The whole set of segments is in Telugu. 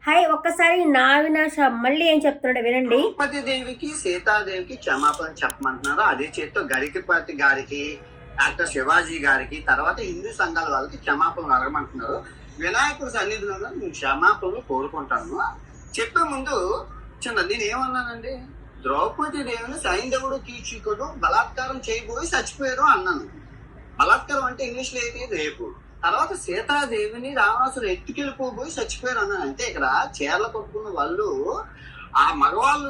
హాయ్ ఒక్కసారి నా వినాశ మళ్ళీ ఏం చెప్తున్నాడు వినండి. ద్రౌపది దేవికి సీతాదేవికి క్షమాపణ చెప్పమంటున్నారు. అదే చేత్తో గరికపాటి గారికి, డాక్టర్ శివాజీ గారికి, తర్వాత హిందూ సంఘాల వాళ్ళకి క్షమాపణలు అడగమంటున్నారు. వినాయకుడి సన్నిధిలో నేను క్షమాపణలు కోరుకుంటాను. చెప్పే ముందు నేను ఏమన్నానండి, ద్రౌపది దేవిని సైంధవుడు కీచకుడు బలాత్కారం చేయబోయి చచ్చిపోయారు అన్నాను. బలాత్కారం అంటే ఇంగ్లీష్ లో అయితే రేపు. తర్వాత సీతాదేవిని రావణాసుడు ఎత్తుకెళ్ళిపోబోయి చచ్చిపోయారు అన్నాను. అంటే ఇక్కడ చీరలు కొట్టుకున్న వాళ్ళు ఆ మగవాళ్ళు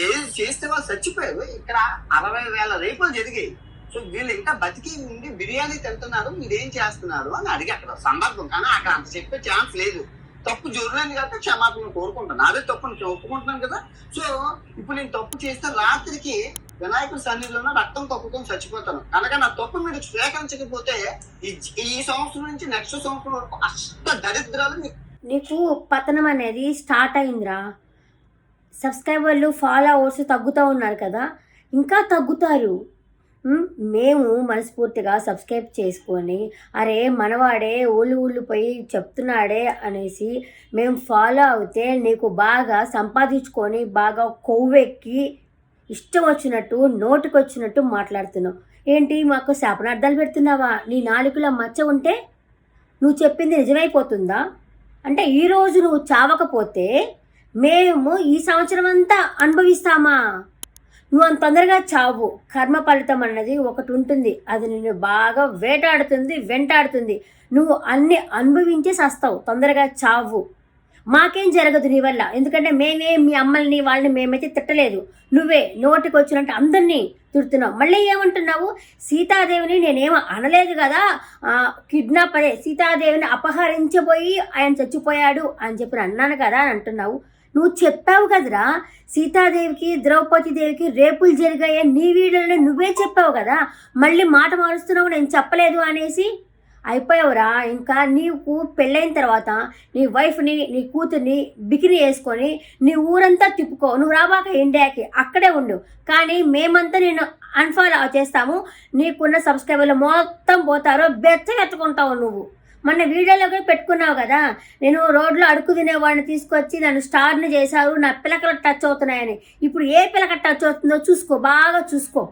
ఏది చేస్తే వాళ్ళు చచ్చిపోయారు. ఇక్కడ 60,000 రేపులు జరిగాయి. సో వీళ్ళు ఇంకా బతికి ఉండి బిర్యానీ తింటున్నారు, మీరేం చేస్తున్నారు అని అడిగి అక్కడ సందర్భం. కానీ అక్కడ అంత చెప్పే ఛాన్స్ లేదు. తప్పు జరగలేదు కాబట్టి క్షమాపణ కోరుకుంటాను. అదే తప్పు నేను ఒప్పుకుంటున్నాను కదా. సో ఇప్పుడు నేను తప్పు చేస్తే రాత్రికి వినాయకుడి సన్నిధిలో రక్తం తప్పుకొని చచ్చిపోతాను. కనుక నా తప్పు మీరు స్వీకరించకపోతే ఈ సంవత్సరం నుంచి నెక్స్ట్ సంవత్సరం వరకు అష్ట దరిద్రాలు నీకు పతనం అనేది స్టార్ట్ అయిందిరా. సబ్స్క్రైబర్లు ఫాలోవర్స్ తగ్గుతూ ఉన్నారు కదా, ఇంకా తగ్గుతారు. మేము మనస్ఫూర్తిగా సబ్స్క్రైబ్ చేసుకొని అరే మనవాడే ఊళ్ళు పోయి చెప్తున్నాడే అనేసి మేము ఫాలో అవుతే నీకు బాగా సంపాదించుకొని బాగా కొవ్వెక్కి ఇష్టం వచ్చినట్టు నోటికి వచ్చినట్టు మాట్లాడుతున్నావు. ఏంటి మాకు శాపనార్థాలు పెడుతున్నావా? నీ నాలుకలో మచ్చ ఉంటే నువ్వు చెప్పింది నిజమైపోతుందా? అంటే ఈరోజు నువ్వు చావకపోతే మేము ఈ సంవత్సరం అంతా అనుభవిస్తామా? నువ్వు అంత తొందరగా చావు. కర్మ ఫలితం అన్నది ఒకటి ఉంటుంది, అది నిన్ను బాగా వెంటాడుతుంది. నువ్వు అన్ని అనుభవించే సస్తావు, తొందరగా చావు. మాకేం జరగదు నీ వల్ల, ఎందుకంటే మేమే మీ అమ్మల్ని వాళ్ళని మేమైతే తిట్టలేదు. నువ్వే నోటికి వచ్చినట్టు అందరినీ తిడుతున్నావు. మళ్ళీ ఏమంటున్నావు? సీతాదేవిని నేనేమో అనలేదు కదా, కిడ్నాప్ అదే సీతాదేవిని అపహరించబోయి ఆయన చచ్చిపోయాడు అని చెప్పి అన్నాను కదా అని అంటున్నావు. నువ్వు చెప్పావు కదరా సీతాదేవికి ద్రౌపది దేవికి రేపులు జరిగాయని నీ వీడియోలో నువ్వే చెప్పావు కదా. మళ్ళీ మాట మారుస్తున్నావు నేను చెప్పలేదు అనేసి. అయిపోయావురా. ఇంకా నీకు పెళ్ళైన తర్వాత నీ వైఫ్ని నీ కూతుర్ని బికిని వేసుకొని నీ ఊరంతా తిప్పుకో. నువ్వు రాబాక ఇండియాకి, అక్కడే ఉండు. కానీ మేమంతా నేను అన్ఫాలో చేస్తాము. నీకున్న సబ్స్క్రైబర్లు మొత్తం పోతారో బెచ్చగెత్తుకుంటావు నువ్వు. మొన్న వీడియోలో కూడా పెట్టుకున్నావు కదా, నేను రోడ్లో అడుగు తినేవాడిని తీసుకొచ్చి నన్ను స్టార్ని చేశారు, నా పిల్లకలు టచ్ అవుతున్నాయని. ఇప్పుడు ఏ పిల్లక టచ్ అవుతుందో చూసుకో, బాగా చూసుకో.